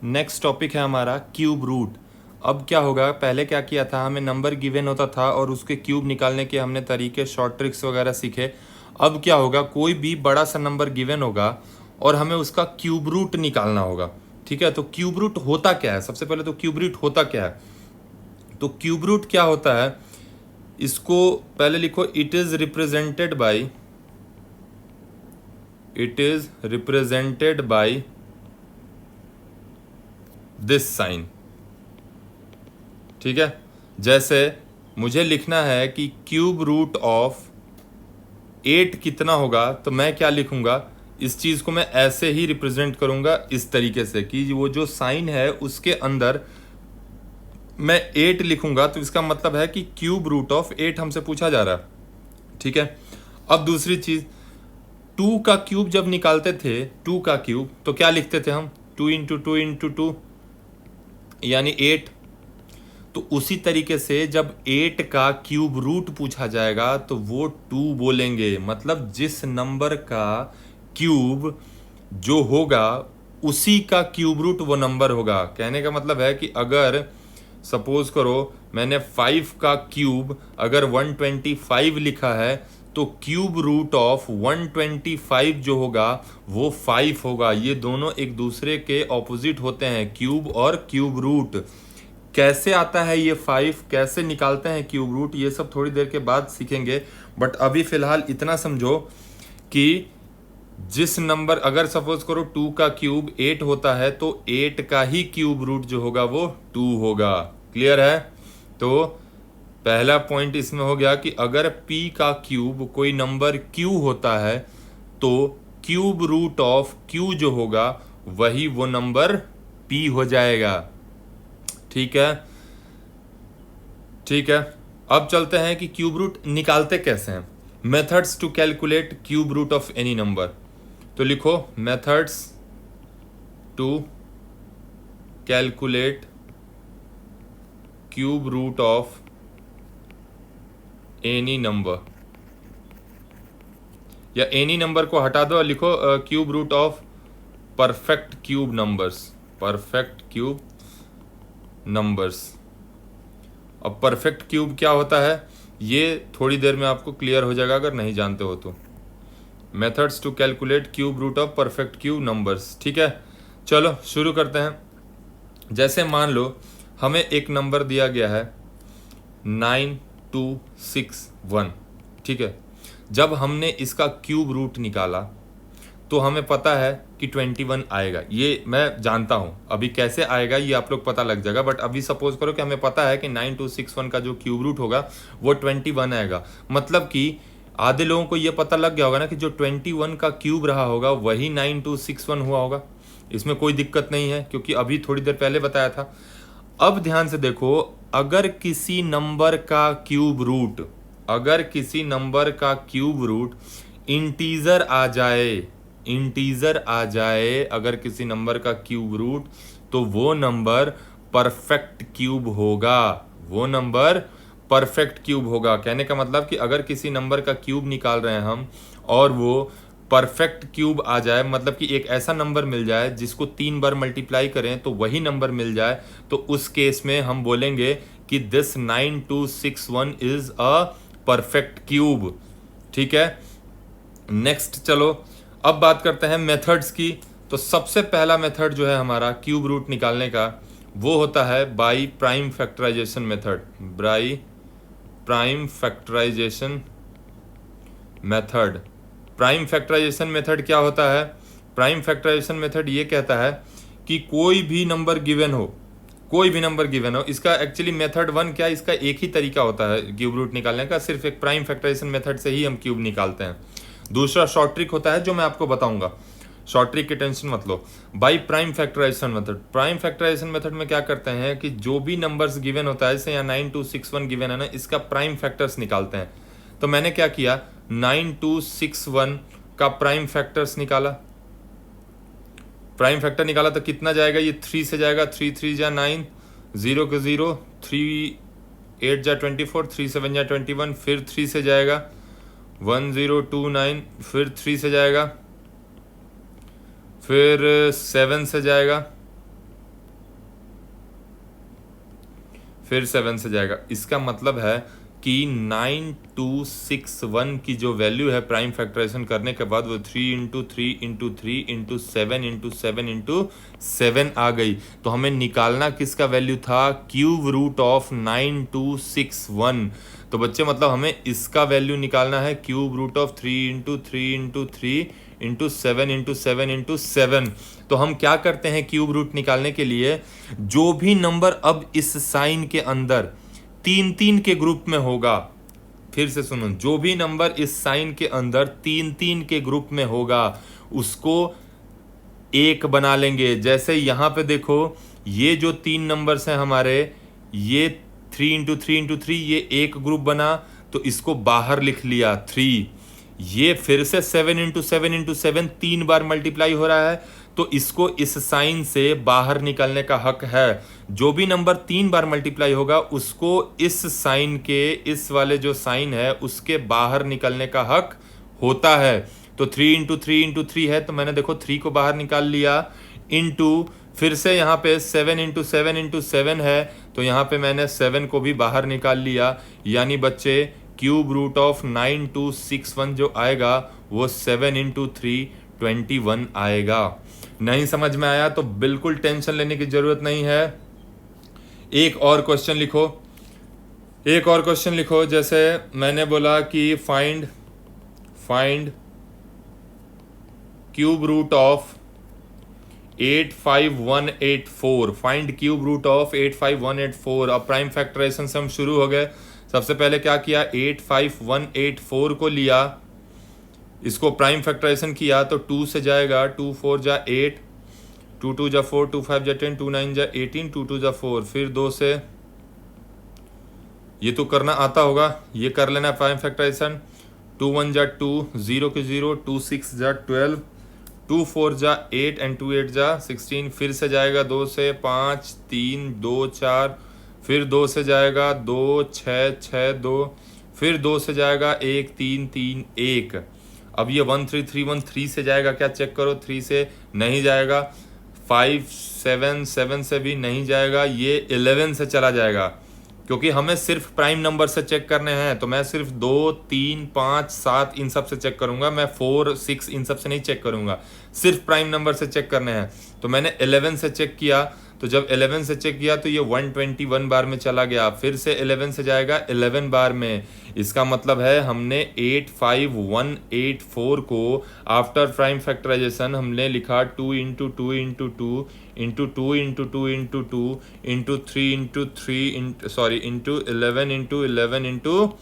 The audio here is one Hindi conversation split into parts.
नेक्स्ट टॉपिक है हमारा क्यूब रूट। अब क्या होगा, पहले क्या किया था, हमें नंबर गिवन होता था और उसके क्यूब निकालने के हमने तरीके, शॉर्ट ट्रिक्स वगैरह सीखे। अब क्या होगा, कोई भी बड़ा सा नंबर गिवन होगा और हमें उसका क्यूब रूट निकालना होगा। ठीक है, तो क्यूब रूट होता क्या है, सबसे पहले तो क्यूब रूट होता क्या है। तो क्यूब रूट क्या होता है, इसको पहले लिखो, it is represented by this sign. ठीक है, जैसे मुझे लिखना है कि क्यूब रूट ऑफ 8 कितना होगा, तो मैं क्या लिखूंगा, इस चीज को मैं ऐसे ही रिप्रेजेंट करूंगा इस तरीके से कि वो जो साइन है उसके अंदर मैं 8 लिखूंगा। तो इसका मतलब है कि क्यूब रूट ऑफ 8 हमसे पूछा जा रहा है। ठीक है, अब दूसरी चीज, 2 का क्यूब जब निकालते थे, 2 का क्यूब तो क्या लिखते थे हम, 2 × 2 यानी 8। तो उसी तरीके से जब 8 का क्यूब रूट पूछा जाएगा तो वो 2 बोलेंगे, मतलब जिस नंबर का क्यूब जो होगा उसी का क्यूब रूट वो नंबर होगा। कहने का मतलब है कि अगर सपोज करो मैंने 5 का क्यूब अगर 125 लिखा है तो क्यूब रूट ऑफ 125 जो होगा वो 5 होगा। ये दोनों एक दूसरे के ऑपोजिट होते हैं, क्यूब और क्यूब रूट। कैसे आता है ये 5, कैसे निकालते हैं क्यूब रूट, ये सब थोड़ी देर के बाद सीखेंगे। बट अभी फिलहाल इतना समझो कि जिस नंबर, अगर सपोज करो 2 का क्यूब 8 होता है तो 8 का ही क्यूब रूट जो होगा वो 2 होगा। क्लियर है। तो पहला पॉइंट इसमें हो गया कि अगर p का क्यूब कोई नंबर q होता है तो क्यूब रूट ऑफ q जो होगा वही वो नंबर p हो जाएगा। ठीक है, ठीक है। अब चलते हैं कि क्यूब रूट निकालते कैसे हैं। Methods to calculate cube root of any number. तो लिखो, methods to calculate cube root of any number, या एनी नंबर को हटा दो और लिखो cube root of perfect cube numbers, perfect cube numbers. अब परफेक्ट क्यूब क्या होता है ये थोड़ी देर में आपको क्लियर हो जाएगा अगर नहीं जानते हो तो। Methods to calculate cube root of perfect cube numbers. ठीक है, चलो शुरू करते हैं। जैसे मान लो हमें एक नंबर दिया गया है 9261। ठीक है, जब हमने इसका क्यूब रूट निकाला तो हमें पता है कि 21 आएगा। ये मैं जानता हूँ, अभी कैसे आएगा ये आप लोग पता लग जाएगा। बट अभी सपोज करो कि हमें पता है कि 9261 का जो क्यूब रूट होगा वो 21 आएगा। मतलब कि आधे लोगों को ये पता लग गया होगा ना कि जो 21 का क्यूब रहा होगा वही 9261 हुआ होगा। इसमें कोई दिक्कत नहीं है क्योंकि अभी थोड़ी देर पहले बताया था। अब ध्यान से देखो, अगर किसी नंबर का क्यूब रूट, अगर किसी नंबर का क्यूब रूट इंटीजर आ जाए, इंटीजर आ जाए अगर किसी नंबर का क्यूब रूट, तो वो नंबर परफेक्ट क्यूब होगा, वो नंबर परफेक्ट क्यूब होगा। कहने का मतलब कि अगर किसी नंबर का क्यूब निकाल रहे हैं हम और वो परफेक्ट क्यूब आ जाए, मतलब कि एक ऐसा नंबर मिल जाए जिसको 3 बार मल्टीप्लाई करें तो वही नंबर मिल जाए, तो उस केस में हम बोलेंगे कि this 9261 is a perfect cube. ठीक है, नेक्स्ट चलो अब बात करते हैं मेथड्स की। तो सबसे पहला मेथड जो है हमारा क्यूब रूट निकालने का वो होता है by prime factorization method, by prime factorization method. Prime factorization method क्या होता है, प्राइम फैक्टराइजेशन मेथड ये कहता है कि कोई भी नंबर गिवन हो, कोई भी नंबर गिवन हो, इसका एक्चुअली मेथड 1 क्या, इसका एक ही तरीका होता है क्यूब रूट निकालने का, सिर्फ एक प्राइम फैक्टराइजेशन मेथड से ही हम क्यूब निकालते हैं। दूसरा शॉर्ट ट्रिक होता है जो मैं आपको बताऊंगा, शॉर्ट ट्रिक की टेंशन मत लो। By prime factorization method, prime factorization method में क्या करते हैं कि जो भी नंबर्स गिवन होता है, जैसे यहाँ 9261 गिवन है ना, इसका प्राइम फैक्टर्स निकालते हैं। तो मैंने क्या किया, 9261 का प्राइम फैक्टर्स निकाला, प्राइम फैक्टर निकाला तो कितना जाएगा, ये 3 से जाएगा, 3 3 जा 9, 0 के 0, 3 8 जा 24, 3 7 जा 21, फिर 3 से जाएगा 1029, फिर 3 से जाएगा, फिर 7 से जाएगा फिर 7 से जाएगा। इसका मतलब है कि 9261 की जो वैल्यू है प्राइम फैक्टराइजेशन करने के बाद वो 3 into 3 into 3 into 7 into 7 into 7 आ गई। तो हमें निकालना किसका वैल्यू था? Cube root of 9261। तो बच्चे मतलब हमें इसका वैल्यू निकालना है, cube root of 3 into 3 into 3 into 7 into 7 into 7। तो हम क्या करते हैं क्यूब रूट निकालने के लिए, जो भी नंबर अब इस साइन के अंदर 3-3 के ग्रुप में होगा, फिर से सुनो, जो भी नंबर इस साइन के अंदर 3-3 के ग्रुप में होगा उसको एक बना लेंगे। जैसे यहां पे देखो, ये जो 3 नंबर्स हैं हमारे, ये 3 इंटू 3 इंटू 3, ये एक ग्रुप बना, तो इसको बाहर लिख लिया 3। ये फिर से 7 इंटू 7 इंटू 7 3 बार मल्टीप्लाई हो रहा है, तो इसको इस साइन से बाहर निकलने का हक है। जो भी नंबर 3 बार मल्टीप्लाई होगा उसको इस साइन के, इस वाले जो साइन है उसके बाहर निकलने का हक होता है। तो 3 इंटू 3 इंटू 3 है, तो मैंने देखो 3 को बाहर निकाल लिया, इंटू फिर से यहाँ पे 7 इंटू 7 इंटू 7 है, तो यहाँ पे मैंने 7 को भी बाहर निकाल लिया। यानी बच्चे क्यूब रूट ऑफ 9261 जो आएगा वो 7 इंटू 3 21 आएगा। नहीं समझ में आया तो बिल्कुल टेंशन लेने की जरूरत नहीं है। एक और क्वेश्चन लिखो, एक और क्वेश्चन लिखो। जैसे मैंने बोला कि find cube root of 85184, find cube root of 85184। अब प्राइम फैक्टराइजेशन से हम शुरू हो गए। सबसे पहले क्या किया, 85184 को लिया, इसको प्राइम फैक्टराइजेशन किया तो 2 से जाएगा, 2 4 जा 8, 2 2 जा 4, 2 5 जा 10, 2 9 जा 18, 2 2 जा 4, फिर 2 से, ये तो करना आता होगा, ये कर लेना प्राइम फैक्टराइजेशन। 2 1 जा 2, 0 के 0, 2 6 जा 12, 2 4 जा 8 एंड 2 8 जा 16, फिर से जाएगा 2 से 5 3 2 4, फिर 2 से जाएगा 2 6 6 2, फिर 2 से जाएगा 1 3 3 1। अब ये 1 3 3 1 3 से जाएगा क्या, चेक करो, 3 से नहीं जाएगा, 5 7 7 से भी नहीं जाएगा, ये 11 से चला जाएगा। क्योंकि हमें सिर्फ प्राइम नंबर से चेक करने हैं तो मैं सिर्फ 2 3 5 7 इन सब से चेक करूंगा, मैं 4 6 इन सब से नहीं चेक करूंगा, सिर्फ प्राइम नंबर से चेक करने हैं। तो मैंने 11 से चेक किया, तो जब 11 से चेक किया तो ये 121 बार में चला गया, फिर से 11 से जाएगा 11 बार में। इसका मतलब है हमने 85184 को आफ्टर प्राइम फैक्टराइजेशन हमने लिखा 2 into 2 into 2 into 2 into 2 into 2 into 3 into 3 sorry into 11 into 11 into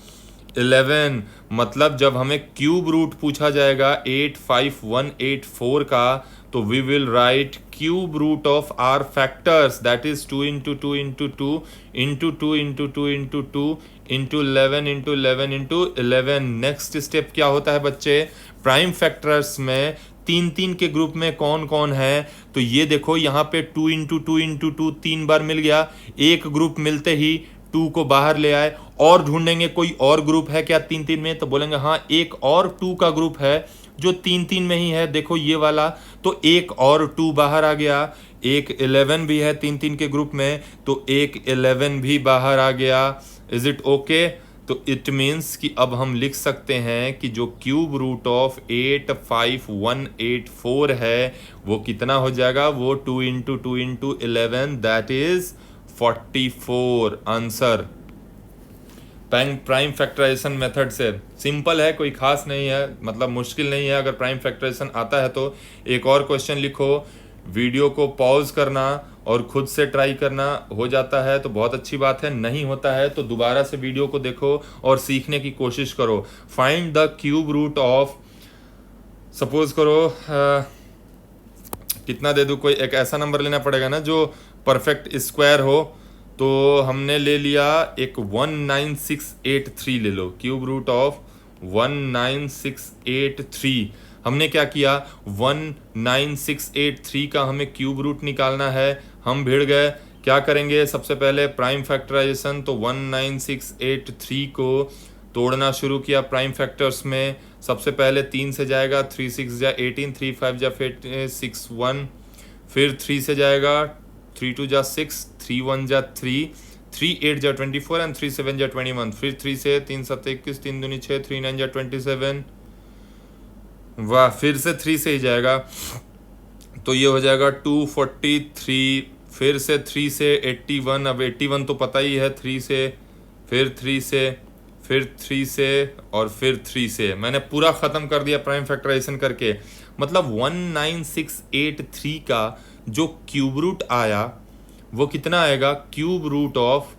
11। मतलब जब हमें क्यूब रूट पूछा जाएगा 85184 का, तो we will write cube root of are factors, that is 2 into 2 into 2 into 2 into 2 into 2 into 11 into 11 into 11। Next step क्या होता है बच्चे, प्राइम फैक्टर्स में 3-3 के ग्रुप में कौन कौन है, तो ये देखो यहाँ पे 2 इंटू 2 इंटू 2 3 बार मिल गया, एक ग्रुप मिलते ही 2 को बाहर ले आए, और ढूंढेंगे कोई और ग्रुप है क्या 3-3 में, तो बोलेंगे हाँ एक और 2 का ग्रुप है जो 3-3 में ही है, देखो ये वाला, तो एक और 2 बाहर आ गया। एक 11 भी है 3-3 के ग्रुप में, तो एक 11 भी बाहर आ गया। Is it okay? तो इट मीन्स कि अब हम लिख सकते हैं कि जो क्यूब रूट ऑफ 85184 है वो कितना हो जाएगा, वो 2 into 2 into 11, that is 44 answer. Prime factorization method से सिंपल है, कोई खास नहीं है, मतलब मुश्किल नहीं है। अगर प्राइम फैक्टराइजेशन आता है तो एक और क्वेश्चन लिखो, वीडियो को पॉज करना और खुद से ट्राई करना, हो जाता है तो बहुत अच्छी बात है, नहीं होता है तो दोबारा से वीडियो को देखो और सीखने की कोशिश करो। Find the cube root of, suppose करो कितना दे दूँ, कोई एक ऐसा नंबर लेना पड़ेगा ना जो परफेक्ट स्क्वायर हो, तो हमने ले लिया एक 19683 ले लो, क्यूब रूट ऑफ 19683। हमने क्या किया, 19683 का हमें क्यूब रूट निकालना है, हम भिड़ गए। क्या करेंगे, सबसे पहले प्राइम फैक्टराइजेशन, तो 19683 को तोड़ना शुरू किया प्राइम फैक्टर्स में। सबसे पहले 3 से जाएगा, 3 6 जा 18, 3 5 जा 6 1, फिर 3 से जाएगा, 3 2 जा 6, 3 1 जा 3, 3 8 जा 24 एंड 3 7 जा 21, फिर 3 से 3 7 21, 3 दूनी 6, 3 9 जा 27, वाह, फिर से 3 से ही जाएगा, तो ये हो जाएगा 243, फिर से 3 से 81, अब 81 तो पता ही है, 3 से, फिर 3 से, फिर 3 से और फिर 3 से। मैंने पूरा ख़त्म कर दिया प्राइम फैक्टराइजेशन करके। मतलब 19683 का जो क्यूब रूट आया वो कितना आएगा, क्यूब रूट ऑफ,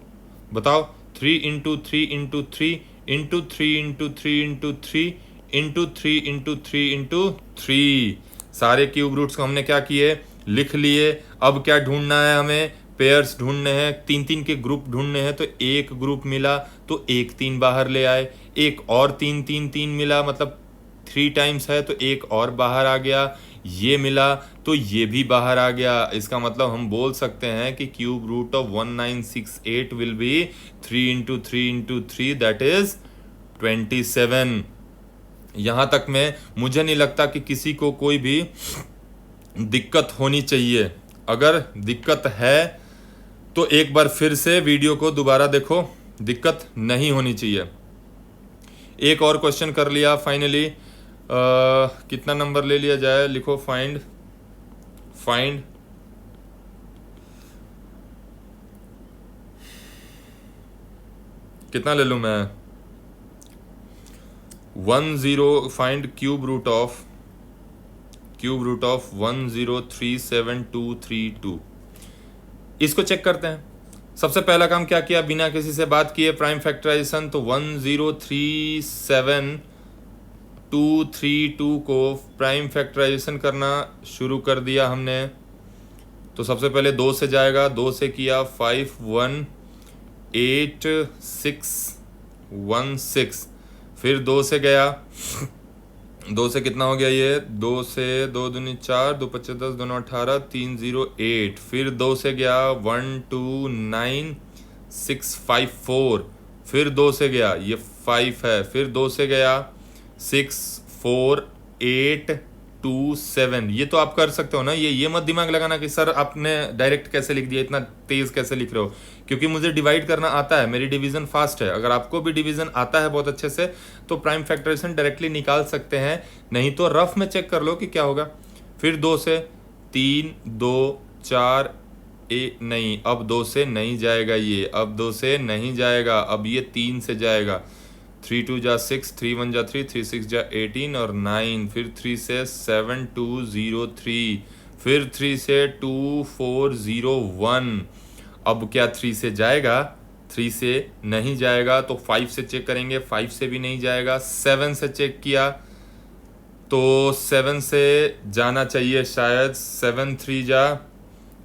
बताओ, 3 into 3 into 3 into 3 into 3 into 3 into 3 into 3 into 3। सारे क्यूब रूट्स को हमने क्या किए, लिख लिए। अब क्या ढूंढना है हमें, पेयर्स ढूंढने हैं, 3 3 के ग्रुप ढूंढने हैं। तो एक ग्रुप मिला तो 1 3 बाहर ले आए, एक और 3 3 3 मिला, मतलब 3 टाइम्स है तो एक और बाहर आ गया, ये मिला तो ये भी बाहर आ गया। इसका मतलब हम बोल सकते हैं कि cube root of 1968 will be 3 into 3 into 3, that is 27। यहाँ तक में मुझे नहीं लगता कि किसी को कोई भी दिक्कत होनी चाहिए। अगर दिक्कत है तो एक बार फिर से वीडियो को दोबारा देखो, दिक्कत नहीं होनी चाहिए। एक और क्वेश्चन कर लिया फाइनली। कितना नंबर ले लिया जाए, लिखो फाइंड कितना ले लूं मैं, फाइंड क्यूब रूट ऑफ 1037232। इसको चेक करते हैं। सबसे पहला काम क्या किया, बिना किसी से बात किए प्राइम फैक्टराइजेशन, तो 1037232 को प्राइम फैक्टराइजेशन करना शुरू कर दिया हमने। तो सबसे पहले 2 से जाएगा, 2 से किया 51816, फिर 2 से गया, 2 से कितना हो गया ये, 2 से 2 दूनी 4, 2 5 10, 2 9 18, 308, फिर 2 से गया 129654, फिर 2 से गया, ये 5 है, फिर 2 से गया 64827। ये तो आप कर सकते हो ना, ये मत दिमाग लगाना कि सर आपने डायरेक्ट कैसे लिख दिया, इतना तेज कैसे लिख रहे हो, क्योंकि मुझे डिवाइड करना आता है, मेरी डिवीजन फास्ट है। अगर आपको भी डिवीजन आता है बहुत अच्छे से तो प्राइम फैक्टराइजेशन डायरेक्टली निकाल सकते हैं, नहीं तो रफ में चेक कर लो कि क्या होगा। फिर 2 से 3 2 4 नहीं, अब 2 से नहीं जाएगा ये, अब 2 से नहीं जाएगा, अब ये 3 से जाएगा। 3 2 जा 6, 3 1 जा 3, 3 6 जा 18 और 9, फिर 3 से 7203, फिर 3 से 2401। अब क्या 3 से जाएगा, 3 से नहीं जाएगा, तो 5 से चेक करेंगे, 5 से भी नहीं जाएगा। 7 से चेक किया तो 7 से जाना चाहिए शायद,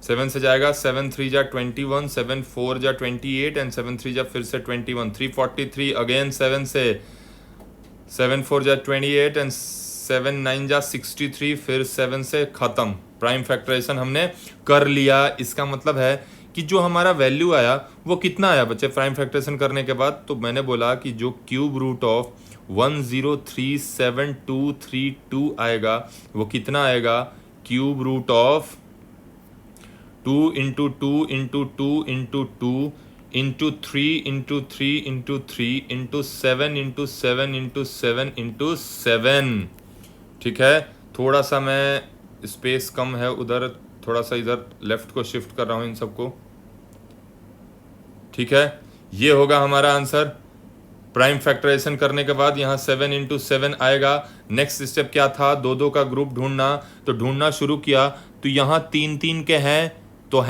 7 से जाएगा, 7 3 जा 21, 7 4 जा 28 एंड 7 3 जा फिर से 21, 343 अगेन 7 से, 7 4 जा 28 एंड 7 9 जा 63, फिर 7 से खत्म। प्राइम फैक्टराइजेशन हमने कर लिया। इसका मतलब है कि जो हमारा वैल्यू आया वो कितना आया बच्चे प्राइम फैक्टराइजेशन करने के बाद, तो मैंने बोला कि जो क्यूब रूट ऑफ 1037232 आएगा वो कितना आएगा, cube root of 2 into 2 into 2 into 2 into 3 into 3 into 3 into 7 into 7 into 7 into 7। ठीक है, थोड़ा सा मैं स्पेस कम है उधर, थोड़ा सा इधर लेफ्ट को शिफ्ट कर रहा हूँ इन सबको। ठीक है, ये होगा हमारा आंसर। प्राइम फैक्टराइजेशन करने के बाद यहाँ 7 इंटू 7 आएगा। नेक्स्ट स्टेप क्या था, 2 2 का ग्रुप ढूंढना, तो ढूंढना शुरू किया, तो यहाँ 3 3 के हैं तो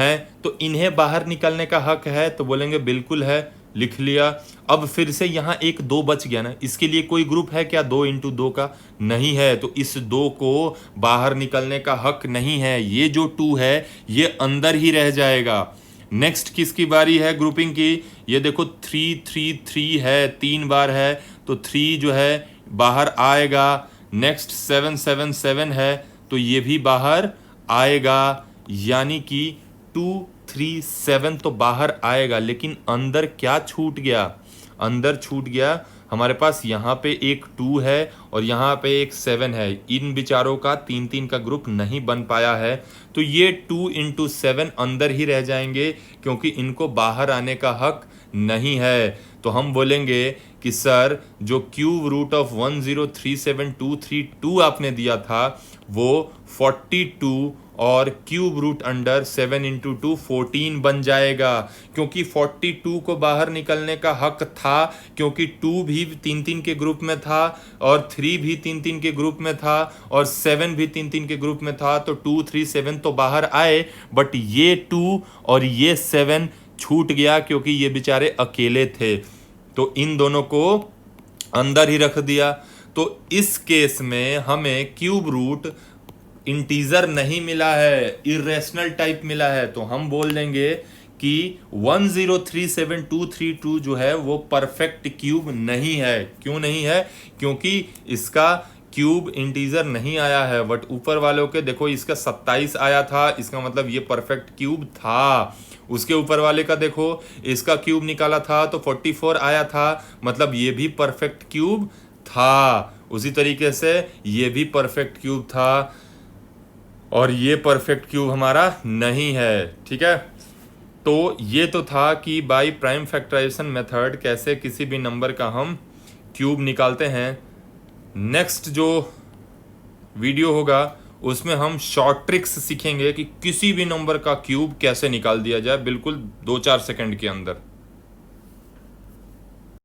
इन्हें बाहर निकलने का हक है, तो बोलेंगे बिल्कुल है, लिख लिया। अब फिर से यहाँ 1 2 बच गया ना, इसके लिए कोई ग्रुप है क्या 2 इंटू 2 का, नहीं है, तो इस 2 को बाहर निकलने का हक नहीं है। ये जो 2 है ये अंदर ही रह जाएगा। नेक्स्ट किसकी बारी है ग्रुपिंग की, ये देखो 3 3 3 है, 3 बार है, तो 3 जो है बाहर आएगा। नेक्स्ट 7 7 7 है, तो ये भी बाहर आएगा, यानी कि 2 3 7 तो बाहर आएगा, लेकिन अंदर क्या छूट गया, अंदर छूट गया हमारे पास यहाँ पे एक 2 है और यहाँ पे एक 7 है, इन बेचारों का 3-3 का ग्रुप नहीं बन पाया है, तो ये 2 इंटू 7 अंदर ही रह जाएंगे क्योंकि इनको बाहर आने का हक नहीं है। तो हम बोलेंगे कि सर जो क्यूब रूट ऑफ 1037232 आपने दिया था वो 42 और क्यूब रूट अंडर 7 इंटू 2 14 बन जाएगा, क्योंकि 42 को बाहर निकलने का हक था, क्योंकि 2 भी 3-3 के ग्रुप में था और 3 भी 3-3 के ग्रुप में था और 7 भी 3-3 के ग्रुप में था, तो 2 3 7 तो बाहर आए, बट ये 2 और ये 7 छूट गया क्योंकि ये बेचारे अकेले थे, तो इन दोनों को अंदर ही रख दिया। तो इस केस में हमें क्यूब रूट इंटीजर नहीं मिला है, इरेशनल टाइप मिला है, तो हम बोल देंगे कि 1037232 जो है वो परफेक्ट क्यूब नहीं है। क्यों नहीं है? क्योंकि इसका क्यूब इंटीजर नहीं आया है, बट ऊपर वालों के देखो इसका 27 आया था, इसका मतलब ये परफेक्ट क्यूब था। उसके ऊपर वाले का देखो इसका क्यूब निकाला था तो 44 आया था, मतलब ये भी परफेक्ट क्यूब था। उसी तरीके से ये भी परफेक्ट क्यूब था और ये परफेक्ट क्यूब हमारा नहीं है। ठीक है, तो ये तो था कि बाय प्राइम फैक्टराइजेशन मेथड कैसे किसी भी नंबर का हम क्यूब निकालते हैं। नेक्स्ट जो वीडियो होगा उसमें हम शॉर्ट ट्रिक्स सीखेंगे कि किसी भी नंबर का क्यूब कैसे निकाल दिया जाए बिल्कुल 2-4 सेकंड के अंदर।